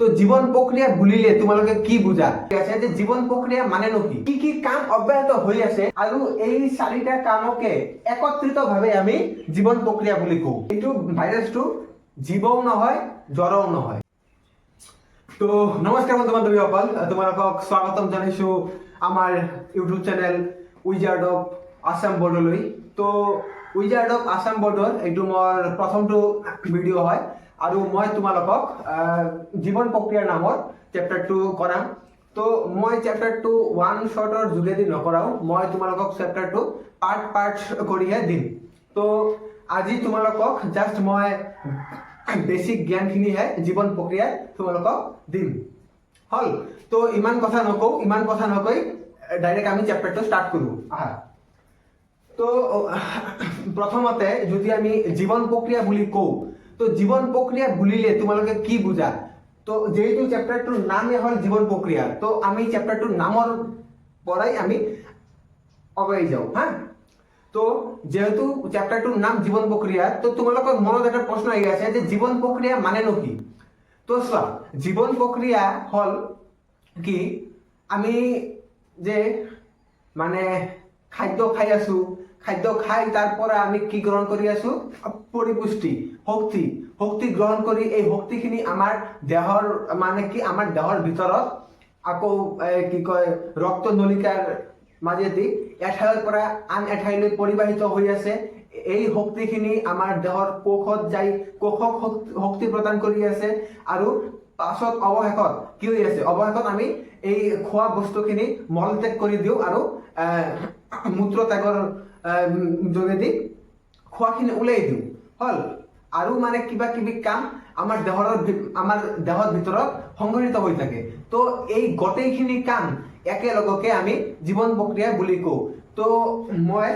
তো জীৱন প্ৰক্ৰিয়া বুলিলে তোমালোকে কি বুজা আছে যে জীৱন প্ৰক্ৰিয়া মানেনো কি কি কাম অব্যাহত হৈ আছে আৰু এই চাৰিটা কামকে একত্ৰিতভাৱে আমি জীৱন প্ৰক্ৰিয়া বুলি কওঁ। এইটো ভাইৰাছটো জীৱও নহয় জ্বৰও নহয়। তো নমস্কাৰ বন্ধু বান্ধৱীসকল, তোমালোকক স্বাগতম জনাইছো আমাৰ YouTube channel wizard of Assam বৰ্ডলৈ। তো উইজাৰ্ড অফ আছাম বৰ্ডৰ এইটো মোৰ প্ৰথমটো ভিডিঅ' হয় আৰু মই তোমালোকক জীৱন প্ৰক্ৰিয়াৰ নামৰ চেপ্টাৰটো কৰাম। তো মই চেপ্টাৰটো ওৱান শ্বৰ্টৰ যোগেদি নকৰাও, মই তোমালোকক চেপ্টাৰটো পাৰ্ট কৰিহে দিম। তো আজি তোমালোকক জাষ্ট মই বেসিক জ্ঞানখিনিহে জীৱন প্ৰক্ৰিয়াত তোমালোকক দিম। হল, তো ইমান কথা নকৈ ডাইৰেক্ট আমি চেপ্টাৰটো ষ্টাৰ্ট কৰোঁ। তো প্ৰথমতে যদি আমি জীৱন প্ৰক্ৰিয়া বুলি কওঁ, তো জীৱন প্ৰক্ৰিয়া বুলিলে তোমালোকে কি বুজা? তো যেহেতু চেপ্টাৰটোৰ নামেই হ'ল জীৱন প্ৰক্ৰিয়া, তো আমি চেপ্টাৰটোৰ নামৰ পৰাই আমি আগুৱাই যাওঁ। তো যেহেতু চেপ্টাৰটোৰ নাম জীৱন প্ৰক্ৰিয়া, তো তোমালোকৰ মনত এটা প্ৰশ্ন আহি আছে যে জীৱন প্ৰক্ৰিয়া মানেনো কি? তো চোৱা, জীৱন প্ৰক্ৰিয়া হ'ল কি, আমি যে মানে খাদ্য খাই আছো, খাদ্য খাই তাৰ পৰা আমি কি গ্ৰহণ কৰি আছো? পৰিপুষ্টি, শক্তি গ্ৰহণ কৰি এই শক্তিখিনি আমাৰ দেহৰ মানে কি আমাৰ দেহৰ ভিতৰত আকৌ কি কয় ৰক্ত নলিকাৰ মাজেদি এঠাইৰ পৰা আন এঠাইলৈ পৰিবাহিত হৈ আছে। এই শক্তিখিনি আমাৰ দেহৰ কোষত যাই কোষক শক্তি প্ৰদান কৰি আছে আৰু পাছত অৱশেষত কি হৈ আছে? অৱশেষত আমি এই খোৱা বস্তুখিনি মলত্যাগ কৰি দিওঁ আৰু মূত্ৰ ত্যাগৰ যোগেদি খোৱাখিনি উলিয়াই দিওঁ। হল, আৰু মানে কিবা কিবি কাম আমাৰ দেহৰ ভিতৰত সংঘটিত হৈ থাকে। তো এই গোটেইখিনি কাম একেলগকে আমি জীৱন প্ৰক্ৰিয়া বুলি কওঁ। তো মই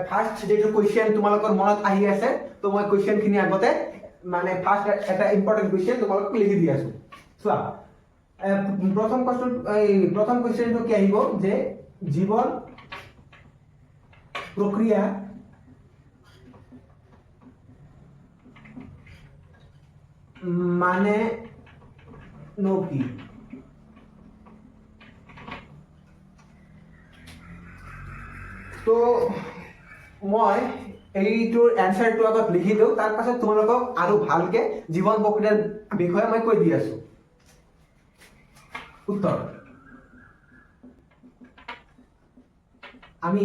ফাৰ্ষ্ট যিটো কুৱেশ্যন তোমালোকৰ মনত আহি আছে, তো মই কুৱেশ্যনখিনি আগতে মানে ফাৰ্ষ্ট এটা ইম্পৰ্টেণ্ট কুৱেশ্যন তোমালোকক লিখি দি আছো। চোৱা, প্ৰথম কুৱেশ্যনটো কি আহিব যে জীৱন প্ৰক্ৰিয়া মানে নো কি? তো মই এইটোৰ এনচাৰটো আগত লিখি দিওঁ, তাৰ পাছত তোমালোকক আৰু ভালকে জীৱন প্ৰক্ৰিয়াৰ বিষয়ে মই কৈ দি আছো। উত্তৰ, আমি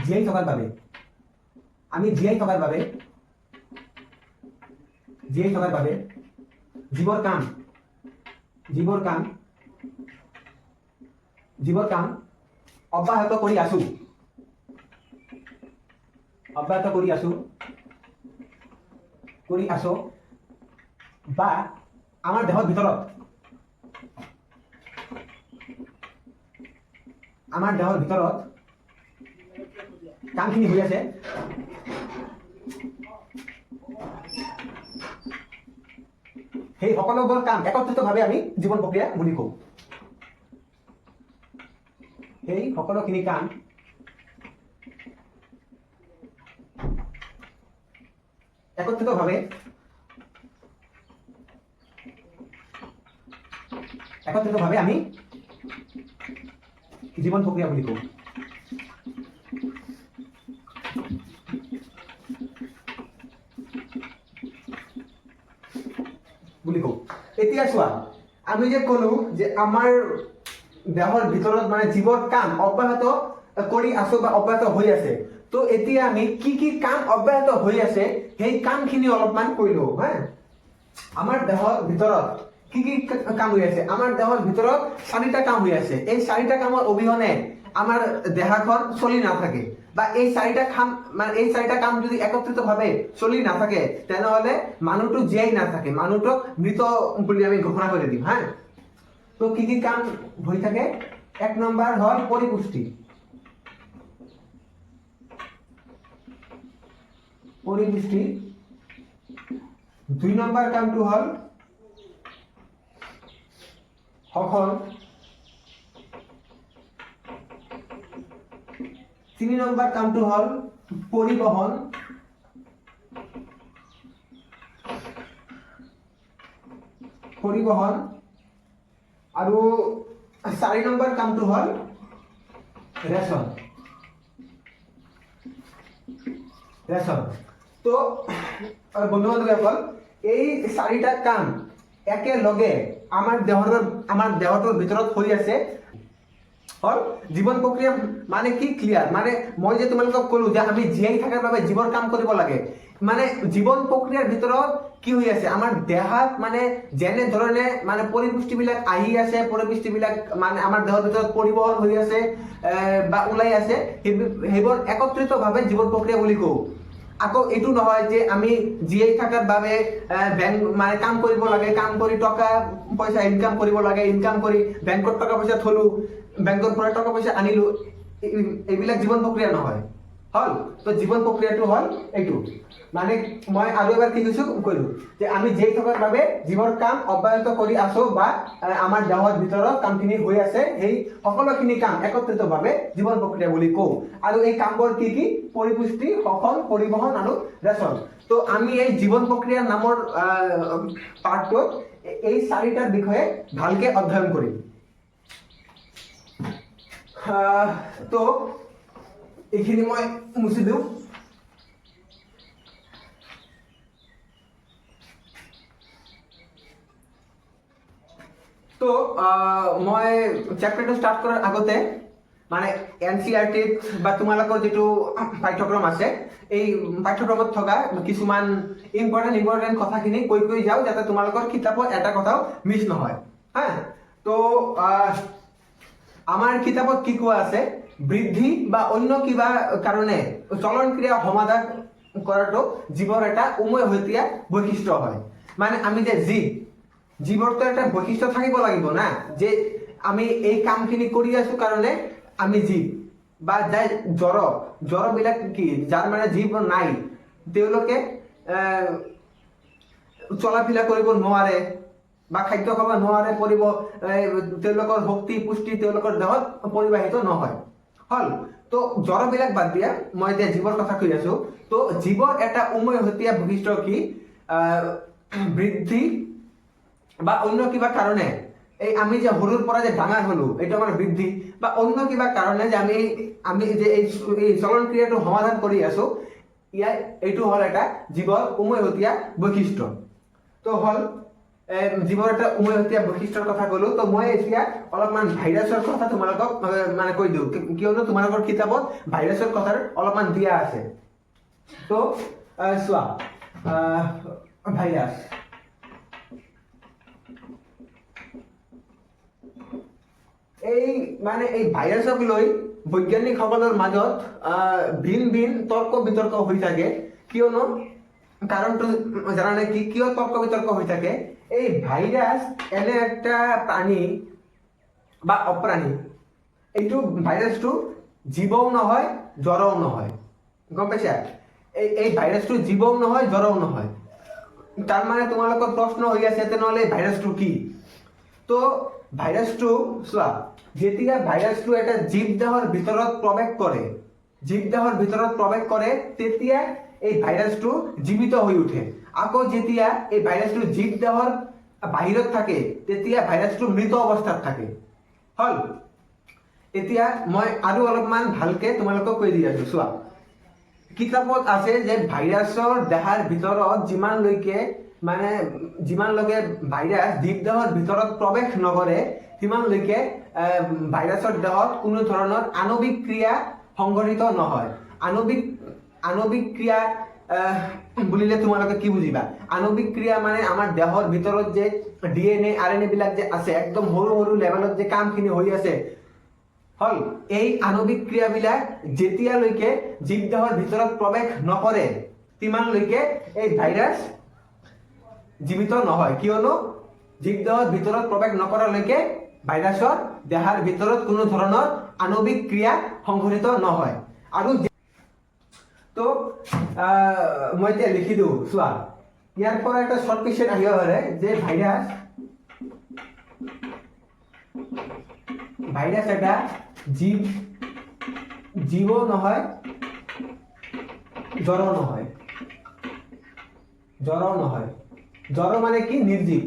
জীয়াই থকাৰ বাবে জীৱৰ কাম অব্যাহত কৰি আছো বা আমাৰ দেহৰ ভিতৰত কামখিনি হৈ আছে। সেই সকলোবোৰ কাম একত্ৰিতভাৱে আমি জীৱন প্ৰক্ৰিয়া বুলি কওঁ। সেই সকলোখিনি কাম একত্ৰিতভাৱে আমি জীৱন প্ৰক্ৰিয়া বুলি কওঁ। এতিয়া চোৱা, আমি যে কলো যে আমাৰ দেহৰ ভিতৰত মানে জীৱৰ কাম অব্যাহত কৰি আছো বা অব্যাহত হৈ আছে। তো এতিয়া আমি কি কি কাম অব্যাহত হৈ আছে সেই কামখিনি অলপমান কৈ লওঁ। আমাৰ দেহৰ ভিতৰত কি কি কাম হৈ আছে? আমাৰ দেহৰ ভিতৰত চাৰিটা কাম হৈ আছে। এই চাৰিটা কামৰ অবিহনে আমাৰ দেহাখন চলি নাথাকে, বা এই চাৰিটা কাম যদি একত্ৰিতভাৱে চলি নাথাকে তেনেহলে মানুহটো জীয়াই নাথাকে, মানুহটোক মৃত বুলি আমি ঘোষণা কৰি দিম। তো কি কি কাম হৈ থাকে? এক নম্বৰ হ'ল পৰিপুষ্টি। দুই নম্বৰ কামটো হ'ল শোষণ। 3 নম্বৰ কামটো হ'ল পৰিবহন। পৰিবহন আৰু 4 নম্বৰ কামটো হ'ল ৰেচন। তো বন্ধু বান্ধৱীসকল, এই 4টা কাম একেলগে আমাৰ দেহটোৰ ভিতৰত হৈ আছে হ'ল জীৱন প্ৰক্ৰিয়া। মানে কি ক্লিয়াৰ, মানে মই যে তোমালোকক ক'লো যে আমি জীয়াই থকাৰ বাবে জীৱৰ কাম কৰিব লাগে, মানে জীৱন প্ৰক্ৰিয়াৰ ভিতৰত কি হৈ আছে আমাৰ দেহাত, মানে যেনে ধৰণে মানে পৰিপুষ্টিবিলাক আহি আছে, পৰিপুষ্টিবিলাক মানে আমাৰ দেহৰ ভিতৰত পৰিবহন হৈ আছে বা ওলাই আছে, সেইবোৰ একত্ৰিতভাৱে জীৱন প্ৰক্ৰিয়া বুলি কওঁ। আকৌ এইটো নহয় যে আমি জীয়াই থকাৰ বাবে মানে কাম কৰিব লাগে, কাম কৰি টকা পইচা ইনকাম কৰিব লাগে, ইনকাম কৰি বেংকত টকা পইচা থলো, বেংকৰ পৰা টকা পইচা আনিলো, এইবিলাক জীৱন প্ৰক্ৰিয়া নহয় হ'ল। তো জীৱন প্ৰক্ৰিয়াটো হ'ল এইটো। মানে মই আৰু এবাৰ কি কৈছো যে আমি জীয়াই থকাৰ বাবে জীৱৰ কাম অব্যাহত কৰি আছো বা আমাৰ দেহৰ ভিতৰত কামখিনি হৈ আছে, সেই সকলোখিনি কাম একত্ৰিতভাৱে জীৱন প্ৰক্ৰিয়া বুলি কওঁ। আৰু এই কামবোৰ কি কি? পৰিপুষ্টি, শ্বসন, পৰিবহন আৰু ৰেচন। তো আমি এই জীৱন প্ৰক্ৰিয়া নামৰ পাঠটোত এই 4টাৰ বিষয়ে ভালকে অধ্যয়ন কৰিম। তো এইখিনি মই মুছি দিওঁ। তো মই চেপ্টাৰটো ষ্টাৰ্ট কৰাৰ আগতে মানে NCERT বা তোমালোকৰ যিটো পাঠ্যক্ৰম আছে, এই পাঠ্যক্ৰমত থকা কিছুমান ইম্পৰ্টেণ্ট কথাখিনি কৈ যাওঁ, যাতে তোমালোকৰ কিতাপত এটা কথাও মিছ নহয়। হা, তো আমাৰ কিতাপত কি কোৱা আছে? বৃদ্ধি বা অন্য কিবা কাৰণে চলন ক্ৰিয়া সমাধান কৰাটো জীৱৰ এটা উমৈহতীয়া বৈশিষ্ট্য হয়। মানে আমি যে জীৱৰতো এটা বৈশিষ্ট্য থাকিব লাগিব না, যে আমি এই কামখিনি কৰি আছো কাৰণে আমি জীৱ। বা যাই জ্বৰবিলাক কি, যাৰ মানে জীৱ নাই, তেওঁলোকে চলা ফিৰা কৰিব নোৱাৰে বা খাদ্য খাব নোৱাৰে, তেওঁলোকৰ শক্তি পুষ্টি তেওঁলোকৰ দেহত পৰিবাহিত নহয় হ'ল। তো জ্বৰবিলাক বাদ দিয়া, মই এতিয়া জীৱৰ কথা কৈ আছো। তো জীৱৰ এটা উমৈহতীয়া বৈশিষ্ট্য কি? বৃদ্ধি বা অন্য কিবা কাৰণে, এই আমি যে সৰুৰ পৰা যে ডাঙৰ হলো, এইটো আমাৰ বৃদ্ধি। বা অন্য কিবা কাৰণে যে আমি যে এই চলন ক্ৰিয়াটো সমাধান কৰি আছো, এইটো হ'ল এটা জীৱৰ উমৈহতীয়া বৈশিষ্ট্য। তো হ'ল জীৱৰ এটা উমৈহতীয়া বৈশিষ্ট্যৰ কথা ক'লো। তো মই এতিয়া অলপমান ভাইৰাছৰ কথা তোমালোকক মানে কৈ দিওঁ, কিয়নো তোমালোকৰ কিতাপত ভাইৰাছৰ কথাৰ অলপমান দিয়া আছে। তো চোৱা, ভাইৰাছ। এই ভাইৰাছক লৈ বৈজ্ঞানিকসকলৰ মাজত ভিন তৰ্ক বিতৰ্ক হৈ থাকে। কিয়নো কাৰণটো জানানে কি? কিয় তৰ্ক বিতৰ্ক হৈ থাকে? এই ভাইৰাছ এনে একটা প্ৰাণী বা অপ্ৰাণী, এইটো ভাইৰাছটো জীৱও নহয়, জ্বৰও নহয়। গম পাইছা? এই ভাইৰাছটো জীৱও নহয়, জ্বৰও নহয়। তাৰ মানে তোমালোকৰ প্ৰশ্ন হৈ আছে, তেনেহ'লে ভাইৰাছটো কি? তো ভাইৰাছটো চোৱা, যেতিয়া ভাইৰাছটো এটা জীৱ দেহৰ ভিতৰত প্ৰৱেশ কৰে, তেতিয়া এই ভাইৰাছটো জীৱিত হৈ উঠে। আকৌ যেতিয়া এই ভাইৰাছটো জীৱ দেহৰ বাহিৰত থাকে, তেতিয়া ভাইৰাছটো মৃত অৱস্থাত থাকে হ'ল। এতিয়া মই আৰু অলপমান ভালকে তোমালোকক কৈ দি আছো। চোৱা, কিতাপত আছে যে ভাইৰাছৰ দেহাৰ ভিতৰত যিমানলৈকে ভাইৰাছ জীৱ দেহৰ ভিতৰত প্ৰৱেশ নকৰে, সিমানলৈকে ভাইৰাছৰ দেহত কোনো ধৰণৰ আণৱিক ক্ৰিয়া সংঘটিত নহয়। আণৱিক ক্ৰিয়া বুলিলে তোমালোকে কি বুজিবা? আণৱিক ক্ৰিয়া মানে আমাৰ দেহৰ ভিতৰত যে DNA RNA বিলাক যে আছে, একদম সৰু লেভেলত যে কামখিনি হৈ আছে হ'ল। এই আণৱিক ক্ৰিয়াবিলাক যেতিয়ালৈকে জীৱ দেহৰ ভিতৰত প্ৰৱেশ নকৰে, তিমানলৈকে এই ভাইৰাছ জীৱিত নহয়। কিয়নো জীৱ দেহৰ ভিতৰত প্ৰৱেশ নকৰালৈকে ভাইৰাছৰ দেহাৰ ভিতৰত কোনো ধৰণৰ আণৱিক ক্ৰিয়া সংঘটিত নহয়। আৰু তো মই এতিয়া লিখি দিওঁ, চোৱা, ইয়াৰ পৰা এটা শৰ্ট কুৱেশ্যন আহিব পাৰে যে ভাইৰাছ এটা জীৱও নহয়, জ্বৰো নহয়। জ্বৰো মানে কি? নিৰ্জীৱ।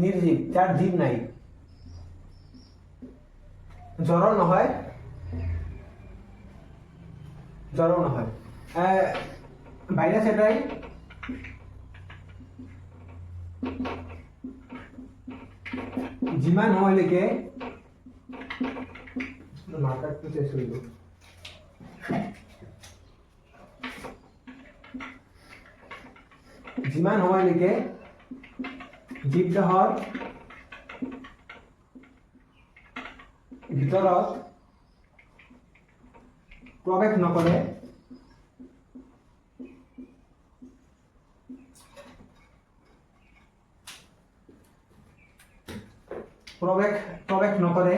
নিৰ্জীব, যাৰ জীব নাই। জড় নহয়, জড় নহয়। ভাইৰাস এটাই যিমান সময়লৈকে মাৰ্কাৰটো চেঞ্জ কৰিব, যিমান সময়লৈকে জীবদেহৰ ভিতৰত প্ৰৱেশ নকৰে, প্ৰৱেশ নকৰে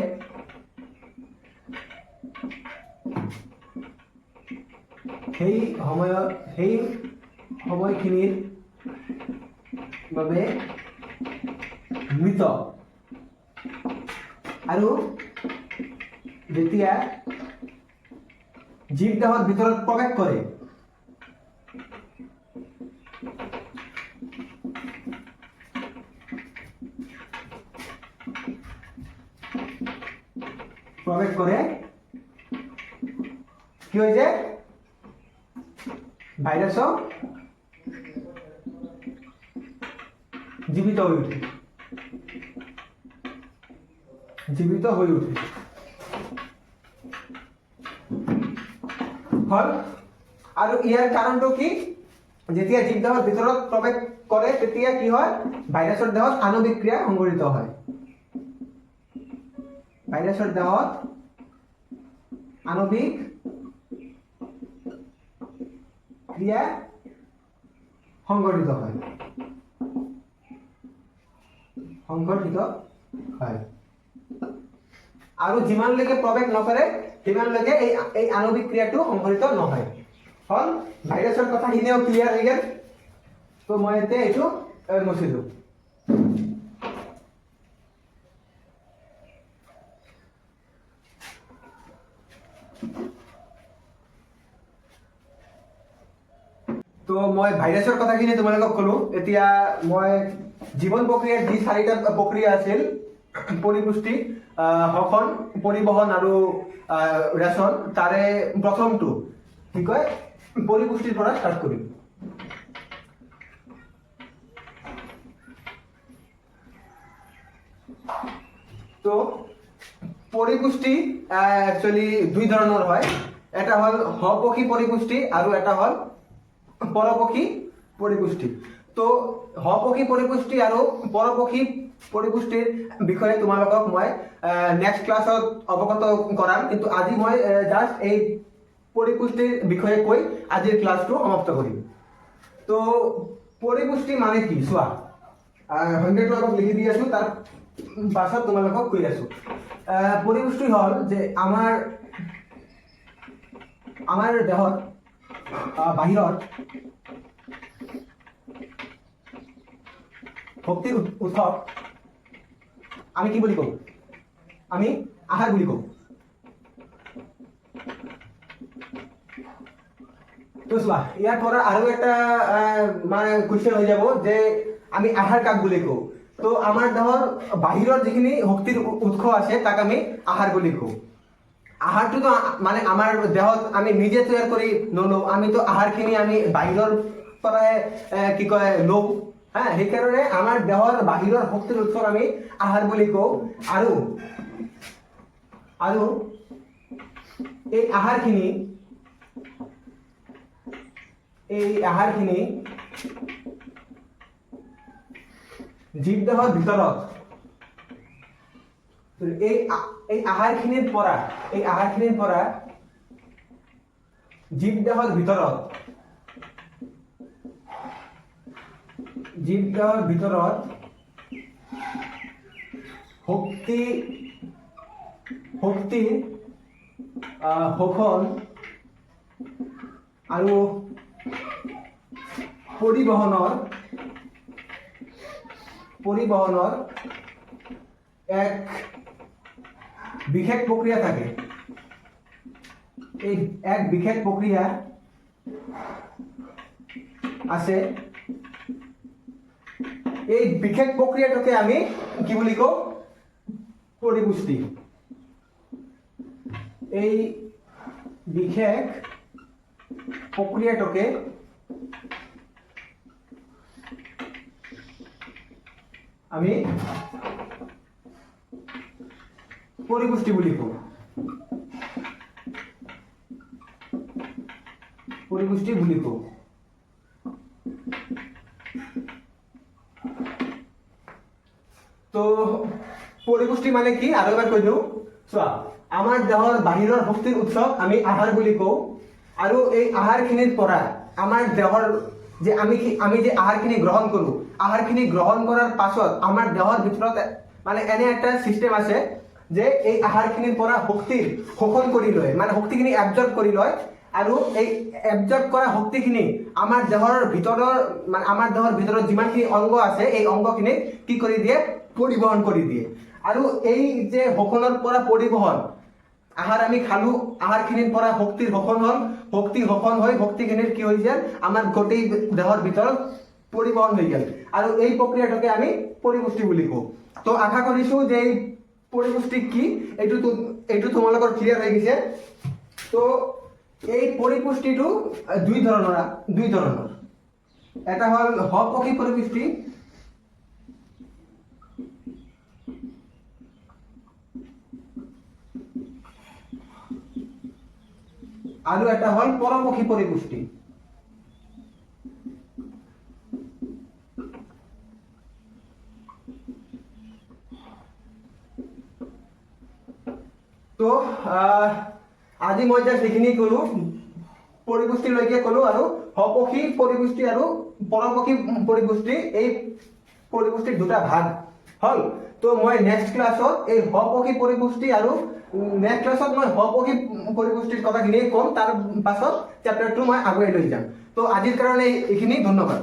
সেই সময়খিনিৰ বাবে মৃত। আৰু যেতিয়া জীবদেহৰ ভিতৰত প্ৰৱেশ কৰে, কি হৈ যায়? ভাইৰাস জীবিত হয়ে উঠে, হল। আৰু ইয়াৰ কাৰণটো কি? যেতিয়া জীবদেহৰ ভিতৰত প্ৰৱেশ কৰে তেতিয়া কি হয়? ভাইৰাছৰ দেহত আণৱিক ক্ৰিয়া সংঘটিত হয়। ভাইৰাছৰ দেহত আণৱিক ক্ৰিয়া সংঘটিত হয়, আৰু যিমানলৈকে প্ৰৱেশ নকৰে সিমানলৈকে এই আণৱিক ক্ৰিয়াটো সংঘটিত নহয়। হল, ভাইৰাছৰ কথাখিনিও ক্লিয়াৰ হৈ গ'ল। তো মই এতিয়া এইটো মুছি দিওঁ। তো মই ভাইৰাছৰ কথাখিনি তোমালোকক ক'লো। এতিয়া মই জীৱন প্ৰক্ৰিয়াৰ যি 4টা প্ৰক্ৰিয়া আছিল, পৰিপুষ্টি, শ্বসন, পৰিবহন আৰু ৰেচন, তাৰে প্ৰথমটো কি কয় পৰিপুষ্টিৰ পৰা ষ্টাৰ্ট কৰিম। তো পৰিপুষ্টি একচুয়ালি দুই ধৰণৰ হয়। এটা হ'ল স্বপক্ষী পৰিপুষ্টি আৰু এটা হ'ল পৰপক্ষী পৰিপুষ্টি। তো স্বপক্ষী পৰিপুষ্টি আৰু পৰপক্ষী পৰিপুষ্টিৰ বিষয়ে তোমালোকক মই নেক্সট ক্লাছত অৱগত কৰাম, কিন্তু আজি মই জাষ্ট এই পৰিপুষ্টিৰ বিষয়ে কৈ আজিৰ ক্লাছটো সমাপ্ত কৰিম। তো পৰিপুষ্টি মানে কি চোৱা, সংজ্ঞাটো অলপ লিখি দি আছো, তাৰ পাছত তোমালোকক কৈ আছো। পৰিপুষ্টি হ'ল যে আমাৰ দেহত বাহিৰত শক্তিৰ উৎসৱ আমি কি বুলি কওঁ? আমি আহাৰ বুলি কওঁ। তো চোৱা, ইয়াৰ পৰা আৰু এটা মানে কুৱেশ্যন হৈ যাব যে আমি আহাৰ কাক বুলি কওঁ? তো আমাৰ দেহৰ বাহিৰৰ যিখিনি শক্তিৰ উৎস আছে তাক আমি আহাৰ বুলি কওঁ। আহাৰটোতো মানে আমাৰ দেহত আমি নিজে তৈয়াৰ কৰি নলওঁ, আমিতো আহাৰখিনি আমি বাহিৰৰ পৰাই কি কয় লওঁ। সেইকাৰণে আমাৰ দেহৰ বাহিৰৰ শক্তিৰ উৎসক আমি আহাৰ বুলি কওঁ। আৰু এই আহাৰখিনি জীবদেহৰ ভিতৰত এই আহাৰখিনিৰ পৰা জীবদেহৰ ভিতৰত শক্তি শোষণ আৰু পৰিবহনৰ এক বিশেষ প্ৰক্ৰিয়া থাকে। এই এক বিশেষ প্ৰক্ৰিয়া আছে এই বিশেষ প্ৰক্ৰিয়াটোকে আমি কি বুলি কওঁ পৰিপুষ্টি এই বিশেষ প্ৰক্ৰিয়াটোকে আমি পৰিপুষ্টি বুলি কওঁ পৰিপুষ্টি বুলি কওঁ তো পৰিপুষ্টি মানে কি আৰু এবাৰ কৈ দিওঁ চোৱা আমাৰ দেহৰ বাহিৰৰ শক্তিৰ উৎসক আমি আহাৰ বুলি কওঁ আৰু এই আহাৰখিনিৰ পৰা আমাৰ দেহৰ যে আমি যে আহাৰখিনি গ্ৰহণ কৰোঁ আহাৰখিনি গ্ৰহণ কৰাৰ পাছত আমাৰ দেহৰ ভিতৰত মানে এনে এটা চিষ্টেম আছে যে এই আহাৰখিনিৰ পৰা শক্তি শোষণ কৰি লয় মানে শক্তিখিনি এবজৰ্ব কৰি লয় আৰু এই এবজৰ্ব কৰা শক্তিখিনি আমাৰ দেহৰ ভিতৰত যিমানখিনি অংগ আছে এই অংগখিনি কি কৰি দিয়ে পৰিবহন কৰি দিয়ে আৰু এই যে শোষণৰ পৰা পৰিবহন আহাৰ আমি খালো আহাৰখিনিৰ পৰা শক্তিৰ শোষণ হ'ল শক্তি শোষণ হৈ শক্তিখিনিৰ কি হৈছে আমাৰ গোটেই দেহৰ ভিতৰত পৰিবহন হৈ গ'ল আৰু এই প্ৰক্ৰিয়াটোকে আমি পৰিপুষ্টি বুলি কওঁ তো আশা কৰিছোঁ যে এই পৰিপুষ্টি কি এইটো তোমালোকৰ ক্লিয়াৰ হৈ গৈছে তো এই পৰিপুষ্টিটো দুই ধৰণৰ এটা হ'ল স্বপক্ষী পৰিপুষ্টি আৰু এটা হ'ল পৰপক্ষী পৰিপুষ্টি তো আজি মই যে সেইখিনি ক'লো পৰিপুষ্টিলৈকে ক'লো আৰু স্বপক্ষী পৰিপুষ্টি আৰু পৰপক্ষী পৰিপুষ্টি এই পৰিপুষ্টিৰ দুটা ভাগ হ'ল তো মই নেক্সট ক্লাছত এই স্বপক্ষী পৰিপুষ্টি আৰু নেক্সট ক্লাছত মই স্বপক্ষী পৰিপুষ্টিৰ কথাখিনি ক'ম তাৰ পাছত চেপ্টাৰটো মই আগুৱাই লৈ যাম তো আজিৰ কাৰণে এইখিনি ধন্যবাদ